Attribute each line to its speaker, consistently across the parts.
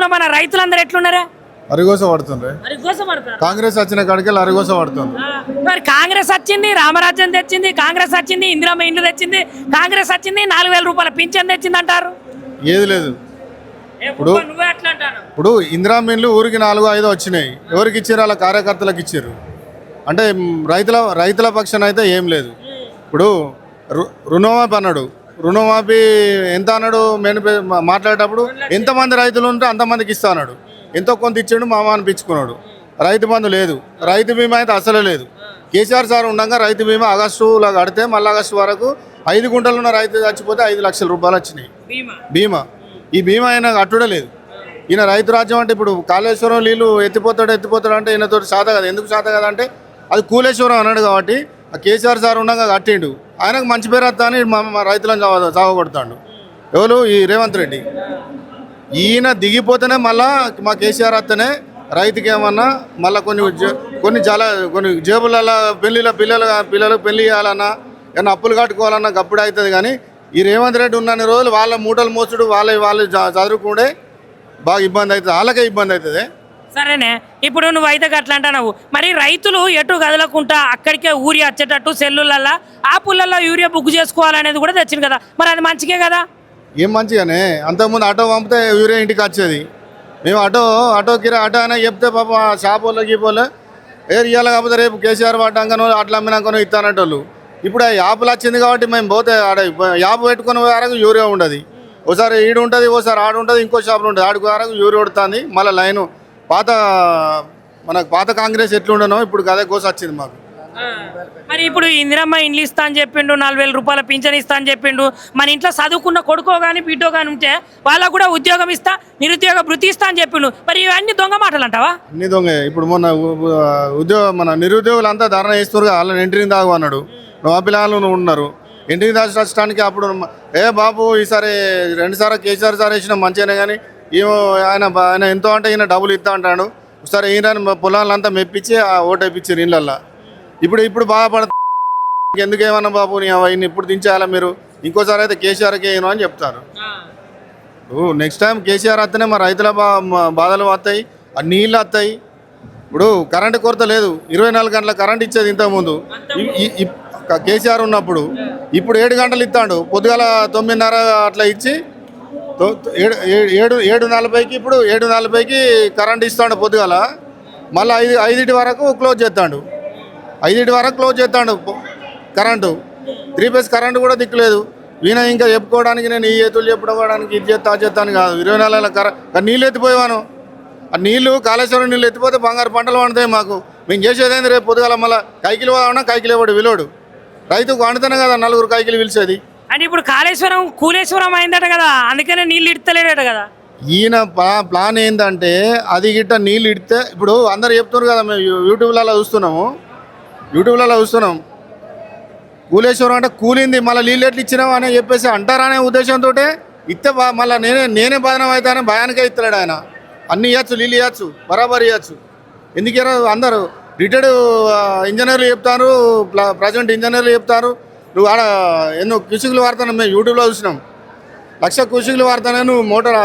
Speaker 1: రాష్ట్రంలో మన రైతులందరూ ఎట్లున్నారా?
Speaker 2: అరిగోస పడుతుంది. కాంగ్రెస్ వచ్చిన కాడికి అరిగోస పడుతుంది.
Speaker 1: మరి కాంగ్రెస్ వచ్చింది, రామరాజ్యం తెచ్చింది, కాంగ్రెస్ వచ్చింది, ఇందిరమ్మ ఇండ్లు తెచ్చింది, కాంగ్రెస్ వచ్చింది, 4,000 రూపాయల పింఛన్ తెచ్చింది అంటారు.
Speaker 2: ఏది లేదు. ఇప్పుడు ఇందిరమ్మ ఇండ్లు ఊరికి 4-5 వచ్చినాయి. ఎవరికి ఇచ్చారు? వాళ్ళ కార్యకర్తలకు ఇచ్చారు. అంటే రైతుల పక్షాన అయితే ఏం లేదు. ఇప్పుడు రుణమాఫీ అన్నాడు. రుణమాఫీ ఎంత అన్నాడు? మాట్లాడేటప్పుడు ఎంతమంది రైతులు ఉంటే అంతమందికి ఇస్తా అన్నాడు. ఎంతో కొంత ఇచ్చాడు, మామ అనిపించుకున్నాడు. రైతు బంధు లేదు, రైతు బీమా అయితే అసలే లేదు. కేసీఆర్ సార్ ఉండగా రైతు బీమా ఆగస్టులో కడితే మళ్ళీ ఆగస్టు వరకు 5 గుంటలు ఉన్న రైతు చచ్చిపోతే 5 లక్షల రూపాయలు వచ్చినాయి బీమా. ఈ బీమా అయినా కట్టుడే లేదు. ఈయన రైతు రాజ్యం అంటే ఇప్పుడు కాళేశ్వరం నీళ్ళు ఎత్తిపోతాడు అంటే ఈయనతో శాత కదా. ఎందుకు శాత కదా అంటే అది కూలేశ్వరం అన్నాడు కాబట్టి ఆ కేసీఆర్ సార్ ఉండగా కట్టిండు. ఆయనకు మంచి పేరు వస్తా అని మా రైతులను సాగొడతాడు. ఎవరు? ఈ రేవంత్ రెడ్డి. ఈయన దిగిపోతేనే మళ్ళా మా కేసీఆర్ వస్తేనే రైతుకి ఏమన్నా మళ్ళీ కొన్ని జేబులలో పిల్లలకు పెళ్లి చేయాలన్నా ఏమన్నా అప్పులు కట్టుకోవాలన్నా గప్పుడు అవుతుంది. కానీ ఈ రేవంత్ రెడ్డి ఉన్నన్ని రోజులు వాళ్ళ మూటలు మోసుడు వాళ్ళు చదువుకుంటే బాగా ఇబ్బంది అవుతుంది. వాళ్ళకే ఇబ్బంది అవుతుంది.
Speaker 1: సరేనే, ఇప్పుడు నువ్వు అయితే అట్లా అంటున్నావు. మరి రైతులు ఎటు కదలకుండా అక్కడికే యూరియా వచ్చేటట్టు సెల్లులల్లో ఆపులలో యూరియా బుక్ చేసుకోవాలనేది కూడా తెచ్చింది కదా. మరి అది మంచిగే కదా.
Speaker 2: ఏం మంచిగానే. అంతకుముందు ఆటో పంపితే యూరియా ఇంటికి వచ్చేది. మేము ఆటో అయినా చెప్తే పాప షాప్ వాళ్ళు గీపోలే ఇవ్వాలి. కాకపోతే రేపు కేసీఆర్ పడ్డాకనో అట్లా అమ్మినాకనో ఇస్తానంటోళ్ళు. ఇప్పుడు ఆ యాప్లు వచ్చింది కాబట్టి మేము పోతే యాప్ పెట్టుకునే వరకు యూరియా ఉండదు. ఒకసారి ఈడు ఉంటుంది, ఒకసారి ఆడు ఉంటుంది, ఇంకో షాపులు ఉంటుంది. ఆడుకు వరకు యూరియా కొడుతుంది. మళ్ళీ లైను మనకు పాత కాంగ్రెస్ ఎట్లుండనో ఇప్పుడు అదే కోస వచ్చింది మాకు.
Speaker 1: మరి ఇప్పుడు ఇందిరమ్మ ఇండ్లు ఇస్తా అని చెప్పిండు, 4,000 రూపాయల పింఛన్ ఇస్తా అని చెప్పిండు. మన ఇంట్లో చదువుకున్న కొడుకో కానీ బిడ్డో కానీ ఉంటే వాళ్ళకు కూడా ఉద్యోగం ఇస్తా, నిరుద్యోగ భృతి ఇస్తా అని చెప్పిండు. మరి ఇవన్నీ దొంగ మాటలు అంటావా?
Speaker 2: అన్ని దొంగ. ఇప్పుడు మన నిరుద్యోగులంతా ధరణ వేస్తున్నారు. వాళ్ళని ఎంట్రీని తాగమన్నాడు. మా పిల్లలు ఉన్నారు ఎంట్రీని దాచడానికి. అప్పుడు బాబు ఈసారి 2 సార్లు కేసీఆర్ సార్ వేసిన మంచిగానే, కానీ ఆయన ఎంతో అంటే ఈయన డబ్బులు ఇస్తా అంటాడు. ఒకసారి ఈయన పొలాలంతా మెప్పించి ఓటు వేయించారు ఇళ్ళల్లో. ఇప్పుడు బాధపడతా ఎందుకేమన్నా బాబు ఇన్ని ఇప్పుడు దించేయాలా మీరు, ఇంకోసారి అయితే కేసీఆర్కి వేయను అని చెప్తారు. నెక్స్ట్ టైం కేసీఆర్ వస్తేనే మా రైతుల బాధలు వస్తాయి, ఆ నీళ్ళు వస్తాయి. ఇప్పుడు కరెంటు కొరత లేదు. 24 గంటల కరెంట్ ఇచ్చేది ఇంతకుముందు కేసీఆర్ ఉన్నప్పుడు. ఇప్పుడు 7 గంటలు ఇస్తాడు. పొద్దుగాల 9:30 అట్లా ఇచ్చి 7:40కి ఇప్పుడు 7:40కి కరెంట్ ఇస్తాడు పొద్దుగాల. మళ్ళీ 5 వరకు క్లోజ్ చేస్తాడు. 5 వరకు క్లోజ్ చేస్తాడు కరెంటు. 3 ఫేజ్ కరెంటు కూడా దిక్కులేదు. ఈయన ఇంకా చెప్పుకోవడానికి నేను ఈ ఎత్తులు చెప్పుకోవడానికి ఇది చేస్తాను కాదు. 24 నీళ్ళు ఎత్తిపోయాను. ఆ నీళ్ళు కాళేశ్వరం నీళ్ళు ఎత్తిపోతే బంగారు పంటలు పండుతాయి మాకు. మేము చేసేదేంది? రేపు పొద్దుగాల మళ్ళీ కైకిలు పోదామన్నా కైకిలు ఇవ్వడు విలువడు. రైతుకు వండుతానే కదా 4 కైకిలు పిలిచేది.
Speaker 1: అంటే ఇప్పుడు కాళేశ్వరం కూలేశ్వరం అయిందట కదా, అందుకనే నీళ్ళు ఇడతలేడట కదా.
Speaker 2: ఈయన ప్లాన్ ఏంటంటే అది గిట్ట నీళ్ళు ఇడితే ఇప్పుడు అందరు చెప్తున్నారు కదా. మేము యూట్యూబ్లలో చూస్తున్నాం కూలేశ్వరం అంటే కూలింది మళ్ళీ నీళ్ళు ఎట్లు ఇచ్చినావు అని చెప్పేసి అంటారనే ఉద్దేశంతో ఇస్తే మళ్ళీ నేనే బాధనం అవుతానని భయానికే ఇస్తలేడు ఆయన. అన్నీ ఇవ్వచ్చు, నీళ్ళు ఇవ్వచ్చు, బరాబర్ ఇవ్వచ్చు. ఎందుకైనా అందరూ రిటైర్డ్ ఇంజనీర్లు చెప్తారు, ప్రజెంట్ ఇంజనీర్లు చెప్తారు. నువ్వు ఆడ ఎన్నో క్యూసిక్లు వాడతాను. మేము యూట్యూబ్లో చూసినాం. 1,00,000 క్యూసిక్లు వాడతానే నువ్వు మోటార్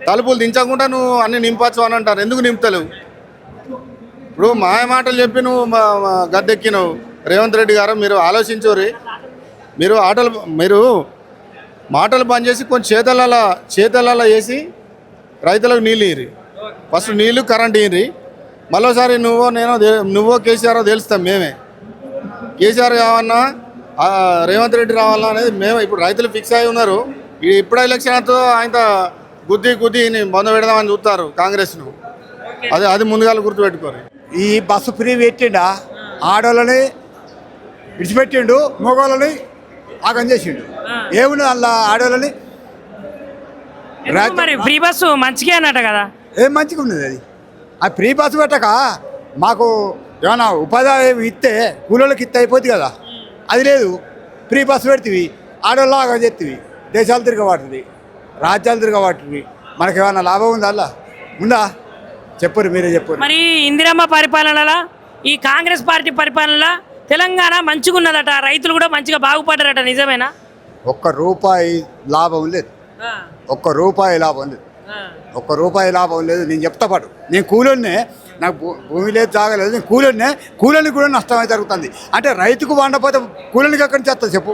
Speaker 2: తలుపులు దించకుండా నువ్వు అన్ని నింపచ్చు అని అంటారు. ఎందుకు నింపుతలేవు? ఇప్పుడు మాయ మాటలు చెప్పి నువ్వు గద్దెక్కినావు. రేవంత్ రెడ్డి గారు మీరు ఆలోచించోరి. మీరు మాటలు బంద్ చేసి కొంచెం చేతలలో వేసి రైతులకు నీళ్ళు ఇయ్యి. ఫస్ట్ నీళ్ళు కరెంట్ ఇయ్యి. మరోసారి నువ్వో కేసీఆర్ తెలుస్తాం మేమే. కేసీఆర్ కావన్నా రేవంత్ రెడ్డి రావాలన్నా అనేది మేము ఇప్పుడు రైతులు ఫిక్స్ అయి ఉన్నారు. ఇప్పుడు ఎలక్షన్తో ఆయన గుద్ది బంధ పెడదామని చూస్తారు కాంగ్రెస్ను. అది ముందుగా గుర్తుపెట్టుకోరు.
Speaker 3: ఈ బస్సు ఫ్రీ పెట్టిండా ఆడోళ్ళని విడిచిపెట్టిండు, మగవాళ్ళని ఆగం చేసిండు. ఏముంది అలా ఆడోళ్ళని
Speaker 1: మరి ఫ్రీ బస్సు మంచిగా అన్నట్టు కదా.
Speaker 3: ఏం మంచిగా ఉన్నది అది. ఆ ఫ్రీ బస్సు పెట్టక మాకు ఏమన్నా ఉపాధి ఇస్తే కూలోళ్ళకి ఇస్తే అయిపోతుంది కదా. అది లేదు. ఫ్రీ బస్సు పెడుతుంది, ఆడోళ్ళు ఆగం చేస్తుంది, దేశాలు తిరగబడుతుంది, రాజ్యాలు తిరగబడుతుంది. మనకేమన్నా లాభం ఉందా? అలా ఉందా? చెప్పరు, మీరే చెప్పరు.
Speaker 1: మరి ఇందిరమ్మ పరిపాలనలా ఈ కాంగ్రెస్ పార్టీ పరిపాలనలా తెలంగాణ మంచిగా ఉన్నదట, రైతులు కూడా మంచిగా బాగుపడ్డారట, నిజమేనా?
Speaker 3: ₹1 లాభం లేదు. ఒక్క రూపాయి లాభం లేదు, ఒక్క రూపాయి లాభం లేదు. నేను చెప్తా పాటు, నేను కూలోనే, నాకు భూమి లేదు, జాగలేదు, నేను కూలోని కూడా నష్టమే జరుగుతుంది. అంటే రైతుకు వండపోతే కూలోనికి ఎక్కడి నుంచి వస్తుంది చెప్పు?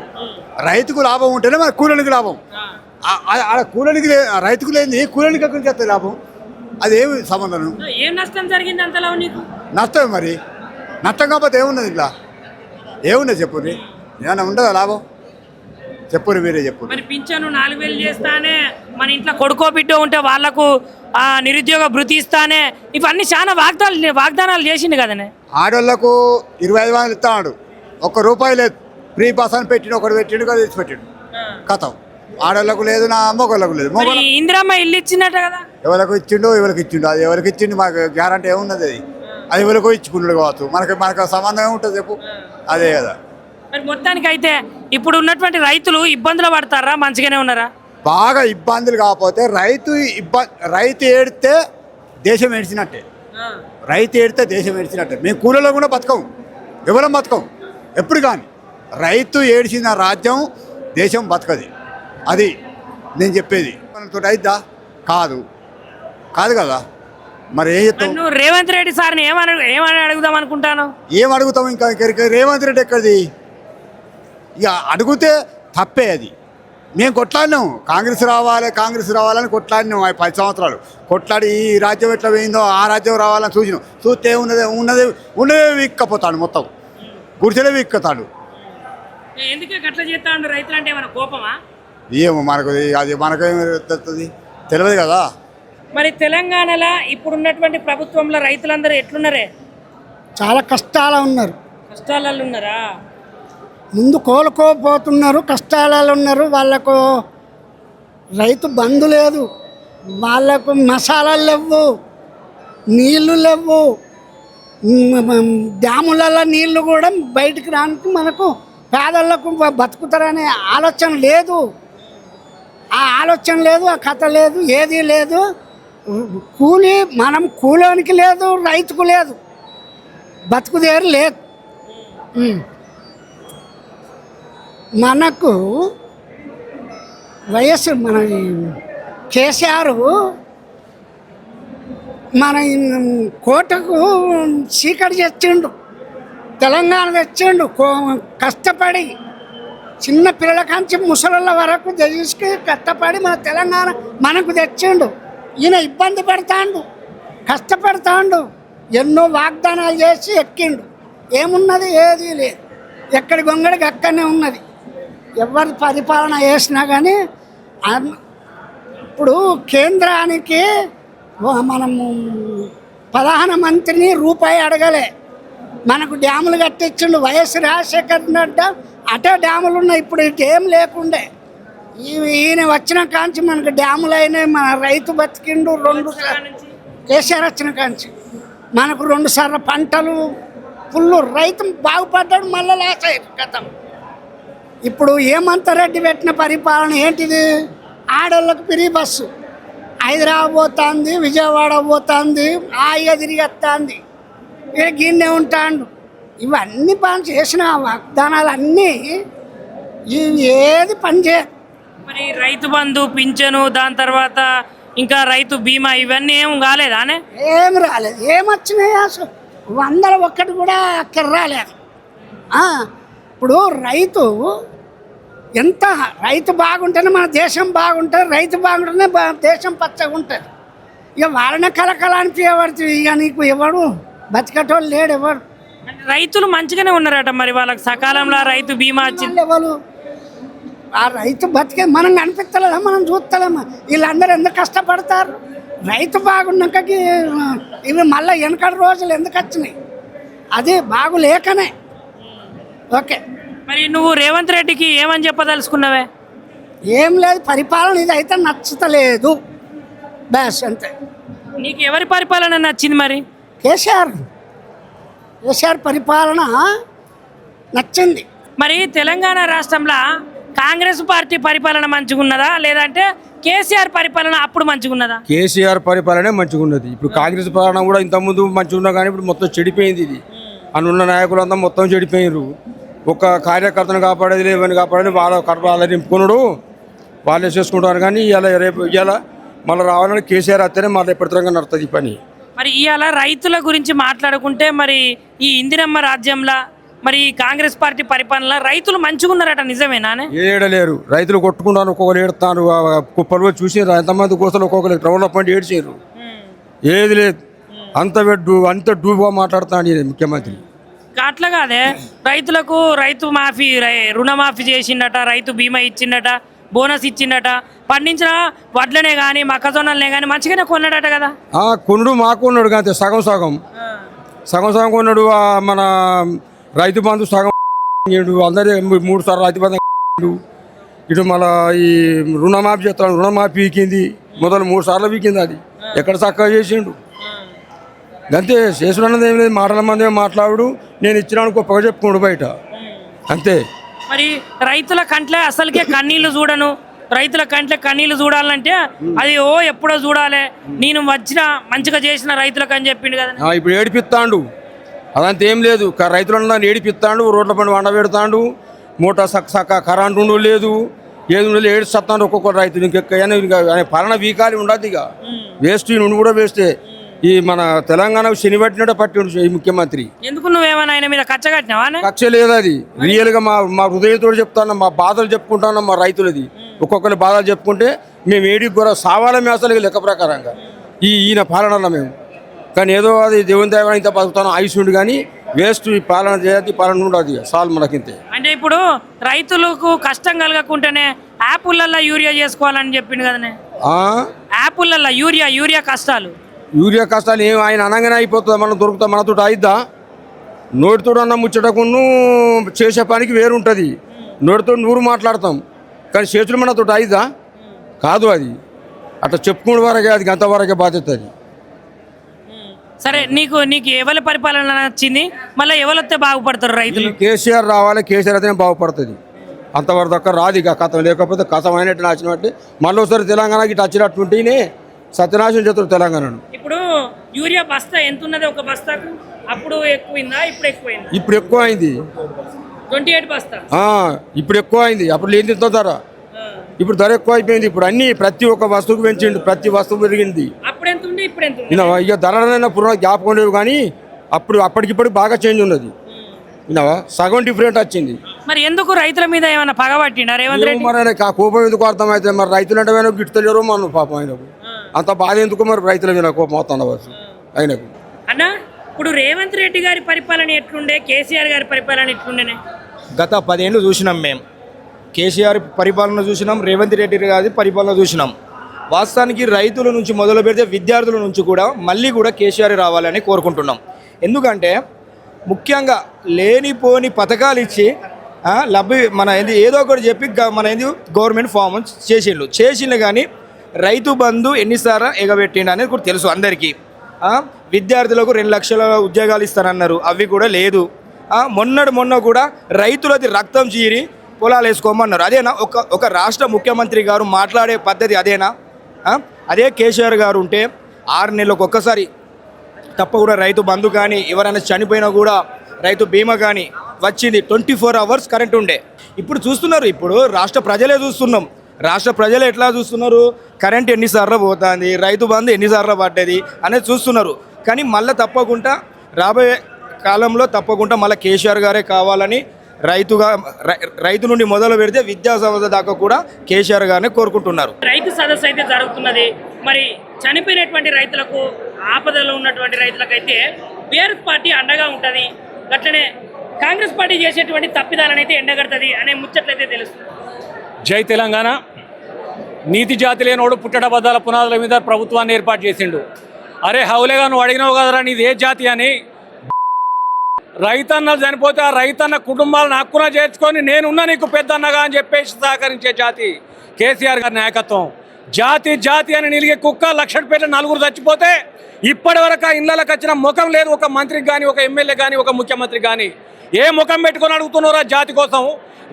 Speaker 3: రైతుకు లాభం ఉంటేనే మన కూలోనికి లాభం. కూలోనికి రైతుకు లేని కూలోనికి ఎక్కడి నుంచి వస్తుంది లాభం? అదేమి సంబంధం?
Speaker 1: ఏం నష్టం జరిగింది అంతలో నీకు?
Speaker 3: నష్టమే మరి, నష్టం కాకపోతే ఏమున్నది ఇలా? ఏమున్నది చెప్పుర్రి? ఏమైనా ఉండదా లాభం? చెప్పుర్రి, మీరే చెప్పు.
Speaker 1: మరి పింఛను 4000 చేస్తానే, మన ఇంట్లో కొడుకో బిడ్డో ఉంటే వాళ్లకు నిరుద్యోగ భృతి ఇస్తానే, ఇవన్నీ చాలా వాగ్దానాలు చేసిండు కదనే. ఆడోళ్లకు
Speaker 3: 25,000 ఇస్తాడు, ఒక్క రూపాయి లేదు. ఫ్రీ బస్ అని పెట్టిండు, ఒకటి పెట్టిండు, కదా తెచ్చి పెట్టిండు, కథం. ఆడోళ్లకు లేదు, నా మొగోళ్ళకు లేదు.
Speaker 1: ఇందిరమ్మ ఇల్లు ఇచ్చిందట కదా,
Speaker 3: ఎవరికి ఇచ్చిండు, ఎవరికి ఇచ్చిండు? అది ఎవరికి ఇచ్చిండు మాకు గ్యారంటీ ఏమున్నది? అది ఎవరికో ఇచ్చుకున్నాడు కావచ్చు, మనకు సంబంధం ఏముంటుంది చెప్పు? అదే కదా.
Speaker 1: మరి మొత్తానికి అయితే ఇప్పుడు ఉన్నటువంటి రైతులు ఇబ్బందులు పడతారా, మంచిగానే ఉన్నారా?
Speaker 3: బాగా ఇబ్బందులు కాకపోతే రైతు ఏడితే దేశం ఏడ్చినట్టే, రైతు ఏడితే దేశం ఏడ్చినట్టే. మేము కూలీలో కూడా బతకం, ఎవరం బతకం ఎప్పుడు. కానీ రైతు ఏడ్చిన రాజ్యం, దేశం బతకది. అది నేను చెప్పేది. మనతో అయిద్దా? కాదు కదా. మరి ఏం చెప్తాం?
Speaker 1: నువ్వు రేవంత్ రెడ్డి సార్ని ఏమని అడుగుదాం అనుకుంటాను?
Speaker 3: ఏం అడుగుతాం? ఇంకా రేవంత్ రెడ్డి ఎక్కడిది? ఇక అడిగితే తప్పే అది. మేము కొట్లాడినాం, కాంగ్రెస్ రావాలని కొట్లాడినాం 10 సంవత్సరాలు కొట్లాడి. ఈ రాజ్యం ఎట్లా పోయిందో ఆ రాజ్యం రావాలని చూసినాం. చూస్తే ఉన్నదే విక్కపోతాడు, మొత్తం గుడిసెలే విక్కుతాడు.
Speaker 1: ఎందుకే గట్ల చేస్తా ఉండు? రైతులు అంటే ఏమైనా కోపమా?
Speaker 3: ఏమో మనకు అది మనకేమి తెలుస్తుంది, తెలియదు కదా.
Speaker 1: మరి తెలంగాణలో ఇప్పుడున్నటువంటి ప్రభుత్వంలో రైతులందరూ ఎట్లున్నారే?
Speaker 4: చాలా కష్టాలు ఉన్నారు,
Speaker 1: కష్టాలలో ఉన్నారా?
Speaker 4: ముందు కోలుకోపోతున్నారు, కష్టాలలో ఉన్నారు. వాళ్ళకు రైతు బంధు లేదు, వాళ్ళకు మసాలాలు లేవు, నీళ్లు లేవు, డ్యాములలో నీళ్లు కూడా బయటికి రానికి మనకు పేదలకు బతుకుతారనే ఆలోచన లేదు. ఆ ఆలోచన లేదు, ఆ కథ లేదు, ఏది లేదు. మనం కూలోనికి లేదు, రైతుకు లేదు, బతుకుదేరు లేదు. మనకు వయస్సు మన కేసీఆర్ మన కోటకు చీకటి తెచ్చిండు, తెలంగాణ తెచ్చిండు. కష్టపడి చిన్న పిల్లల కాంచి ముసలిళ్ళ వరకు తీసుకు కష్టపడి మన తెలంగాణ మనకు తెచ్చిండు. ఈయన ఇబ్బంది పెడతాండు, కష్టపడతాండు, ఎన్నో వాగ్దానాలు చేసి ఎక్కిండు. ఏమున్నది? ఏది లేదు. ఎక్కడి గొంగడికి అక్కడనే ఉన్నది. ఎవరు పరిపాలన చేసినా కానీ ఇప్పుడు కేంద్రానికి మనము ప్రధానమంత్రిని రూపాయి అడగలే, మనకు డ్యాములు కట్టించిండు. వైఎస్ రాజశేఖర్ రెడ్డి అటే డ్యాములు ఉన్నాయి, ఇప్పుడు ఏం లేకుండే. ఈయన వచ్చిన కాంచి మనకు డ్యాములు అయినాయి, మన రైతు బతికిండు. కేసీఆర్ వచ్చిన కాంచి మనకు 2 సార్లు పంటలు ఫుల్లు, రైతు బాగుపడ్డాడు, మళ్ళీ లాస్ అయ్యారు గతం. ఇప్పుడు హేమంత్ రెడ్డి పెట్టిన పరిపాలన ఏంటిది? ఆడోళ్ళకు ఫ్రీ బస్సు, హైదరాబాద్ పోతుంది, విజయవాడ పోతుంది, హాయిగా తిరిగి వస్తుంది, ఇక్కడ గిన్నె ఉంటాడు. ఇవన్నీ పని చేసిన వాగ్దానాలు అన్నీ ఏది పని చేయ.
Speaker 1: మరి రైతు బంధు, పింఛను, దాని తర్వాత ఇంకా రైతు బీమా, ఇవన్నీ ఏం కాలేదానే?
Speaker 4: ఏం రాలేదు. ఏమొచ్చినాయి అసలు 100 కూడా అక్కడ రాలేదు. ఇప్పుడు రైతు బాగుంటేనే మన దేశం బాగుంటుంది, రైతు బాగుంటేనే దేశం పచ్చగా ఉంటుంది. ఇక వాళ్ళనే కలకలానికి ఎవరు? ఇక నీకు ఎవడు బతికటోళ్ళు లేడు, ఎవడు.
Speaker 1: రైతులు మంచిగానే ఉన్నారట, మరి వాళ్ళకి సకాలంలో రైతు బీమా వచ్చింది.
Speaker 4: ఎవరు ఆ రైతు బతికే మనం కనిపిస్తలేదా? మనం చూస్తలేమా? వీళ్ళందరూ ఎందుకు కష్టపడతారు? రైతు బాగున్నాక ఇవి మళ్ళీ వెనకటి రోజులు ఎందుకు వచ్చినాయి? అది బాగులేకనే. ఓకే,
Speaker 1: మరి నువ్వు రేవంత్ రెడ్డికి ఏమని చెప్పదలుచుకున్నావే?
Speaker 4: ఏం లేదు, పరిపాలన ఇది అయితే నచ్చుతలేదు, బస్ అంతే.
Speaker 1: నీకు ఎవరి పరిపాలన నచ్చింది? మరి
Speaker 4: కేసీఆర్ పరిపాలన నచ్చింది.
Speaker 1: మరి తెలంగాణ రాష్ట్రంలో కాంగ్రెస్ పార్టీ పరిపాలన మంచిగున్నదా, లేదంటే కేసీఆర్ పరిపాలన అప్పుడు మంచిగున్నదా?
Speaker 5: కేసీఆర్ పరిపాలనే మంచిగున్నది. ఇప్పుడు కాంగ్రెస్ పాలన కూడా ఇంతకుముందు మంచిగా కానీ ఇప్పుడు మొత్తం చెడిపోయింది. ఇది అనున్న నాయకులంతా మొత్తం చెడిపోయినారు. ఒక కార్యకర్తను కాపాడేది లేవని కాపాడని వాళ్ళ నింపుకున్నాడు. వాళ్ళే చేసుకుంటారు. కానీ ఇలా రేపు ఇలా మళ్ళీ రావాలని కేసీఆర్ వస్తేనే మళ్ళీ ఎప్పటితరంగా నడుస్తుంది ఈ పని.
Speaker 1: మరి ఇవాళ రైతుల గురించి మాట్లాడుకుంటే మరి ఈ ఇందిరమ్మ రాజ్యంలో మరి ఈ కాంగ్రెస్ పార్టీ పరిపాలన రైతులు మంచిగా ఉన్నారట, నిజమేనానే?
Speaker 5: ఏడలేరు, రైతులు కొట్టుకుంటారు, ఒక్కొక్కరు ఏడుతారు. కుప్పలు చూసి ఎంతమంది కోసం ఒక్కొక్కరు గ్రౌండ్ అప్ అంటే ఏడ్చారు. ఏది లేదు, అంత డూబుగా మాట్లాడుతాడు ఈయన ముఖ్యమంత్రి.
Speaker 1: అట్లా కాదే, రైతులకు రైతు మాఫీ రుణమాఫీ చేసిండట, రైతు బీమా ఇచ్చిండట, బోనస్ ఇచ్చిండట, పండించిన వడ్లనే కానీ మొక్కజొన్నలనే కానీ మంచిగానే కొన్నాడట కదా.
Speaker 5: కొనుడు మాకు కొన్నాడు కానీ సగం సగం కొన్నాడు. మన రైతు బంధు సగం అందరి 3 సార్లు రైతు బంధు. ఇటు మళ్ళీ ఈ రుణమాఫీ చేస్తాడు, రుణమాఫీ వీకింది మొదలు 3 సార్లు వీకింది. అది ఎక్కడ చక్కగా చేసిండు. అంతే, చేసుకున్నది ఏం లేదు. మాటల మంది మాట్లాడు, నేను ఇచ్చినాను గొప్పగా చెప్పుకోండు బయట, అంతే.
Speaker 1: మరి రైతుల కంట్లే అసలుకే కన్నీళ్లు చూడను, రైతుల కంట్లే కన్నీళ్లు చూడాలంటే అది ఎప్పుడో చూడాలి, నేను వచ్చిన మంచిగా చేసిన రైతులకు అని చెప్పిండు కదా.
Speaker 5: ఇప్పుడు ఏడిపిస్తాడు, అదంతా ఏం లేదు. రైతులను ఏడిపిస్తాడు, రోడ్ల పని వండ పెడతాడు, మూట సక్క కరెంటు ఉండు లేదు, ఏది ఉండదు, ఏడిస్తాడు ఒక్కొక్క రైతు. ఇంకా పాలన వీకాలి ఉండదు, ఇక వేస్ట్ ఈ నుండి కూడా వేస్టే. ఈ మన తెలంగాణ శని పట్టినట్టు పట్టి ఈ ముఖ్యమంత్రి.
Speaker 1: ఎందుకు నువ్వేమైనా ఆయన మీద కచ్చ కట్టినావా?
Speaker 5: కక్ష లేదు, అది రియల్ గా మా హృదయంతో చెప్తాను, మా బాధలు చెప్పుకుంటాను. మా రైతులది ఒక్కొక్కరి బాధలు చెప్పుకుంటే మేము ఏడికి కూడా సావాలమే అసలు లెక్క ప్రకారంగా ఈయన పాలనలో మేము. కానీ ఏదో అది దేవుని దైవం ఇంత బతుకుతాను ఆయుష్యుడు, కానీ వేస్ట్ ఈ పాలన చేయదు, పాలన ఉండదు సాల్ మనకింతే.
Speaker 1: అంటే ఇప్పుడు రైతులకు కష్టం కలగకుంటేనే యాప్లలో యూరియా చేసుకోవాలని చెప్పిండు కదనే. యాప్లలో యూరియా కష్టాలు
Speaker 5: ఏం ఆయన అనగానే అయిపోతుంది, మనం దొరుకుతాం, మనతో అయిద్దా? నోటితో అన్న ముచ్చటకును చేసే పనికి వేరుంటుంది. నోటితో నూరు మాట్లాడతాం, కానీ చేతులు మనతో అయిద్దా? కాదు. అది అట్లా చెప్పుకునే వరకే, అది అంతవరకే బాధ్యత. అది
Speaker 1: సరే, నీకు ఎవరి పరిపాలన నచ్చింది? మళ్ళీ ఎవరైతే బాగుపడతారు రైతులు?
Speaker 5: కేసీఆర్ రావాలి, కేసీఆర్ అయితేనే బాగుపడుతుంది. అంతవరకు దక్క రాదు ఇక కథం. లేకపోతే కథం అయినట్టు నాచినట్టు మళ్ళీ ఒకసారి తెలంగాణకి ఇటు వచ్చినట్టుంటేనే సత్యనాశనం చేస్తారు తెలంగాణను.
Speaker 1: ఇప్పుడు యూరియా బస్తా ఎంత ఉన్నది ఒక బస్తాకు? అప్పుడు ఎక్కువైందా, ఇప్పుడు ఎక్కువైందా?
Speaker 5: ఇప్పుడు ఎక్కువ అయింది.
Speaker 1: 28 బస్తా
Speaker 5: ఇప్పుడు ఎక్కువ అయింది. అప్పుడు లేని ధర, ఇప్పుడు ధర ఎక్కువ అయిపోయింది. ఇప్పుడు అన్ని ప్రతి ఒక్క వస్తువుకు పెంచిండు, ప్రతి వస్తువు పెరిగింది.
Speaker 1: అప్పుడు ఎంత ఉంది, ఇప్పుడు ఎంత?
Speaker 5: ఇక ధరలైనా పురా జ్ఞాపకం లేవు, కానీ అప్పటికిప్పుడు బాగా చేంజ్ ఉన్నది. సగం డిఫరెంట్ వచ్చింది.
Speaker 1: మరి ఎందుకు రైతుల మీద ఏమైనా పగబట్టిండా రేవంత్ రెడ్డి?
Speaker 5: మరి ఆ కోపం ఎందుకు అర్థమైతే? మరి రైతులు అంటే ఆయన గిట్టలేరు మనం పాపం. ఆయనకు అంత బాధ ఎందుకు? మరి రైతుల మీద కోపం అవుతుండవచ్చు ఆయనకు.
Speaker 1: అన్న, ఇప్పుడు రేవంత్ రెడ్డి గారి పరిపాలన ఎట్లుండే, కేసీఆర్ గారి పరిపాలన ఎట్లుండేనే?
Speaker 6: గత 10 ఏళ్ళు చూసినాం మేము. కేసీఆర్ పరిపాలన చూసినాం, రేవంత్ రెడ్డి గారి పరిపాలన చూసినాం. వాస్తవానికి రైతుల నుంచి మొదలు పెడితే విద్యార్థుల నుంచి కూడా మళ్ళీ కూడా కేసీఆర్ రావాలని కోరుకుంటున్నాం. ఎందుకంటే ముఖ్యంగా లేనిపోని పథకాలు ఇచ్చి మన ఏదో ఒకటి చెప్పి మన గవర్నమెంట్ ఫామ్ చేసిండు కానీ రైతు బంధు ఎన్నిసార్లు ఎగబెట్టిండు అనేది కూడా తెలుసు అందరికీ. విద్యార్థులకు 2 లక్షల ఉద్యోగాలు ఇస్తానన్నారు, అవి కూడా లేదు. మొన్న కూడా రైతులది రక్తం చీరి పొలాలు వేసుకోమన్నారు. అదేనా ఒక రాష్ట్ర ముఖ్యమంత్రి గారు మాట్లాడే పద్ధతి? అదేనా? అదే కేసీఆర్ గారు ఉంటే 6 నెలలకు ఒక్కసారి తప్పకుండా రైతు బంధు కానీ, ఎవరైనా చనిపోయినా కూడా రైతు బీమా కానీ వచ్చింది. 24 అవర్స్ కరెంట్ ఉండే. ఇప్పుడు చూస్తున్నారు, ఇప్పుడు రాష్ట్ర ప్రజలే చూస్తున్నాం. రాష్ట్ర ప్రజలు ఎట్లా చూస్తున్నారు? కరెంట్ ఎన్నిసార్లు పోతుంది, రైతు బంధు ఎన్నిసార్లు పడ్డది అనేది చూస్తున్నారు. కానీ మళ్ళీ తప్పకుండా రాబోయే కాలంలో తప్పకుండా మళ్ళీ కేసీఆర్ గారే కావాలని రైతు నుండి మొదలు పెడితే విద్యా సంస్థ దాకా కూడా కేసీఆర్ గారిని కోరుకుంటున్నారు.
Speaker 1: రైతు సదస్సు అయితే జరుగుతున్నది. మరి చనిపోయినటువంటి రైతులకు, ఆపదలో ఉన్నటువంటి రైతులకైతే బీఆర్ఎస్ పార్టీ అండగా ఉంటుంది. అట్లనే కాంగ్రెస్ పార్టీ చేసేటువంటి తప్పిదాలను అయితే ఎండగడుతుంది అనే ముచ్చట్లయితే తెలుస్తుంది.
Speaker 7: జై తెలంగాణ. నీతి జాతి లేనోడు పుట్టడబద్దాల పునాదుల మీద ప్రభుత్వాన్ని ఏర్పాటు చేసిండు. అరే హౌలేగా నువ్వు అడిగినావు కదరా నీది ఏ జాతి అని. రైతన్నలు చనిపోతే ఆ రైతన్న కుటుంబాలను హక్కున చేర్చుకొని నేనున్నా నీకు పెద్దన్నగా అని చెప్పేసి సహకరించే జాతి కేసీఆర్ గారి నాయకత్వం. జాతి అని నిలిగే కుక్క లక్షపేట 4 చచ్చిపోతే ఇప్పటి వరకు ఆ ఇళ్లకు వచ్చిన ముఖం లేదు. ఒక మంత్రికి కానీ, ఒక ఎమ్మెల్యే కానీ, ఒక ముఖ్యమంత్రి కానీ ఏ ముఖం పెట్టుకొని అడుగుతున్నారో ఆ జాతి కోసం.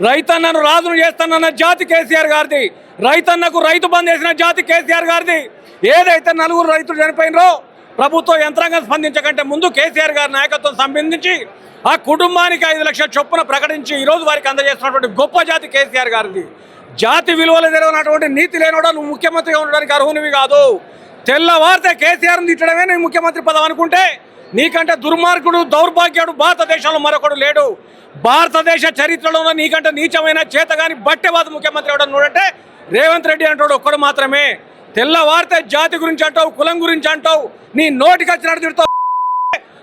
Speaker 7: రైతన్నను రాజును చేస్తానన్న జాతి కేసీఆర్ గారిది. రైతన్నకు రైతు బంద్ చేసిన జాతి కేసీఆర్ గారిది. ఏదైతే 4 రైతులు చనిపోయినరో ప్రభుత్వ యంత్రాంగం స్పందించకంటే ముందు కేసీఆర్ గారి నాయకత్వం సంబంధించి ఆ కుటుంబానికి 5 లక్షల చొప్పున ప్రకటించి ఈరోజు వారికి అందజేస్తున్నటువంటి గొప్ప జాతి కేసీఆర్ గారిది. జాతి విలువలు తెలియనటువంటి నీతి లేనోడా నువ్వు ముఖ్యమంత్రిగా ఉండడానికి అర్హునివి కాదు. తెల్లవారితే కేసీఆర్ని తిట్టడమే నీ ముఖ్యమంత్రి పదవి అనుకుంటే నీకంటే దుర్మార్గుడు దౌర్భాగ్యుడు భారతదేశంలో మరొకడు లేడు. భారతదేశ చరిత్రలో నీకంటే నీచమైన చేతగాని బట్టెవాద ముఖ్యమంత్రి ఎవడని చూడంటే రేవంత్ రెడ్డి అంటాడు ఒక్కడు మాత్రమే. తెల్లవారితే జాతి గురించి అంటావు, కులం గురించి అంటావు, నీ నోటికి వచ్చినట్టు తిడతావు.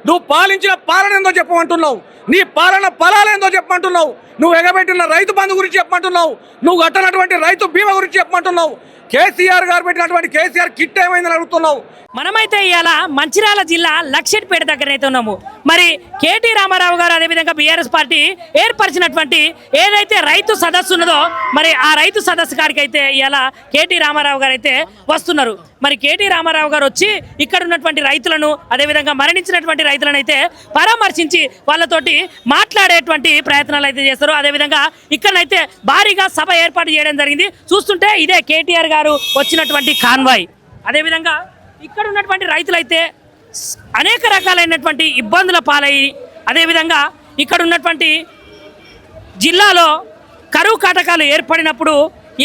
Speaker 7: నువ్వు పాలించిన పాలన ఏందో చెప్పమంటున్నావు, నీ పాలన ఫలాలు ఏందో చెప్పమంటున్నావు, నువ్వు ఎగబెట్టిన రైతు బంధు గురించి చెప్పమంటున్నావు, నువ్వు కట్టినటువంటి రైతు బీమా గురించి చెప్పమంటున్నావు, కేసీఆర్ గారు పెట్టినటువంటి కేసీఆర్ కిట్ ఏమైందని అడుగుతున్నావు.
Speaker 1: మనమైతే ఇవాళ మంచిర్యాల జిల్లా లక్షెట్పేట దగ్గర అయితే ఉన్నాము. మరి కేటీ రామారావు గారు అదేవిధంగా బీఆర్ఎస్ పార్టీ ఏర్పరిచినటువంటి ఏదైతే రైతు సదస్సు ఉన్నదో మరి ఆ రైతు సదస్సు కాడికి అయితే ఇవాళ కేటీ రామారావు గారు అయితే వస్తున్నారు. మరి కేటీ రామారావు గారు వచ్చి ఇక్కడ ఉన్నటువంటి రైతులను అదేవిధంగా మరణించినటువంటి రైతులను అయితే పరామర్శించి వాళ్ళతోటి మాట్లాడేటువంటి ప్రయత్నాలు అయితే చేస్తారు. అదేవిధంగా ఇక్కడనైతే భారీగా సభ ఏర్పాటు చేయడం జరిగింది. చూస్తుంటే ఇదే కేటీఆర్ గారు వచ్చినటువంటి కాన్వాయ్. అదేవిధంగా ఇక్కడ ఉన్నటువంటి రైతులైతే అనేక రకాలైనటువంటి ఇబ్బందుల పాలయ్యి అదేవిధంగా ఇక్కడ ఉన్నటువంటి జిల్లాలో కరువు కాటకాలు ఏర్పడినప్పుడు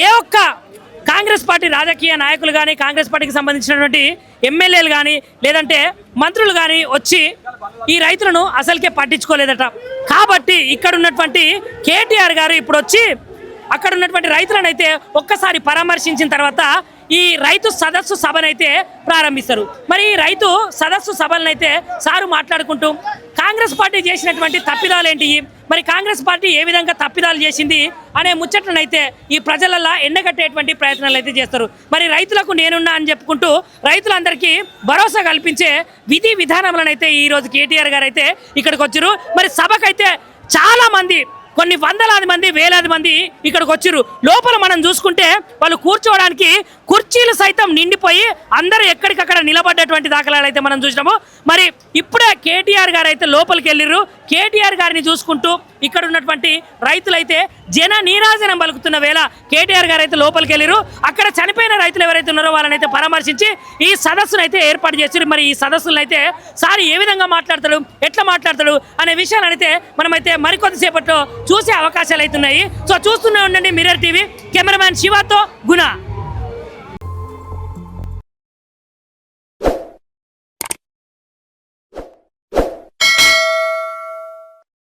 Speaker 1: ఏ ఒక్క కాంగ్రెస్ పార్టీ రాజకీయ నాయకులు కానీ కాంగ్రెస్ పార్టీకి సంబంధించినటువంటి ఎమ్మెల్యేలు కానీ లేదంటే మంత్రులు కానీ వచ్చి ఈ రైతులను అసలుకే పట్టించుకోలేదట. కాబట్టి ఇక్కడ ఉన్నటువంటి కేటీఆర్ గారు ఇప్పుడు వచ్చి అక్కడ ఉన్నటువంటి రైతులను అయితే ఒక్కసారి పరామర్శించిన తర్వాత ఈ రైతు సదస్సు సభనైతే ప్రారంభిస్తారు. మరి ఈ రైతు సదస్సు సభలనైతే సారు మాట్లాడుకుంటూ కాంగ్రెస్ పార్టీ చేసినటువంటి తప్పిదాలు ఏంటి, మరి కాంగ్రెస్ పార్టీ ఏ విధంగా తప్పిదాలు చేసింది అనే ముచ్చట్లనైతే ఈ ప్రజలల్లో ఎండగట్టేటువంటి ప్రయత్నాలు అయితే చేస్తారు. మరి రైతులకు నేనున్నా అని చెప్పుకుంటూ రైతులందరికీ భరోసా కల్పించే విధి విధానములనైతే ఈరోజు కేటీఆర్ గారు అయితే ఇక్కడికి వచ్చారు. మరి సభకైతే చాలా మంది కొన్ని వందలాది మంది వేలాది మంది ఇక్కడికి వచ్చారు. లోపల మనం చూసుకుంటే వాళ్ళు కూర్చోవడానికి కుర్చీలు సైతం నిండిపోయి అందరూ ఎక్కడికక్కడ నిలబడ్డటువంటి దాఖలాలు అయితే మనం చూసినాము. మరి ఇప్పుడే కేటీఆర్ గారు అయితే లోపలికి వెళ్ళిర్రు. కేటీఆర్ గారిని చూసుకుంటూ ఇక్కడ ఉన్నటువంటి రైతులైతే జన నీరాజనం పలుకుతున్న వేళ కేటీఆర్ గారు అయితే లోపలికి వెళ్ళిర్రు. అక్కడ చనిపోయిన రైతులు ఎవరైతే ఉన్నారో వాళ్ళనైతే పరామర్శించి ఈ సదస్సును అయితే ఏర్పాటు చేశారు. మరి ఈ సదస్సులను అయితే సార్ ఏ విధంగా మాట్లాడతాడు, ఎట్లా మాట్లాడతాడు అనే విషయాలు అయితే మనమైతే మరికొద్దిసేపట్లో చూసే అవకాశాలు అవుతున్నాయి. సో చూస్తూనే ఉండండి మిర్రర్ టీవీ. కెమెరామ్యాన్ శివతో గుణ.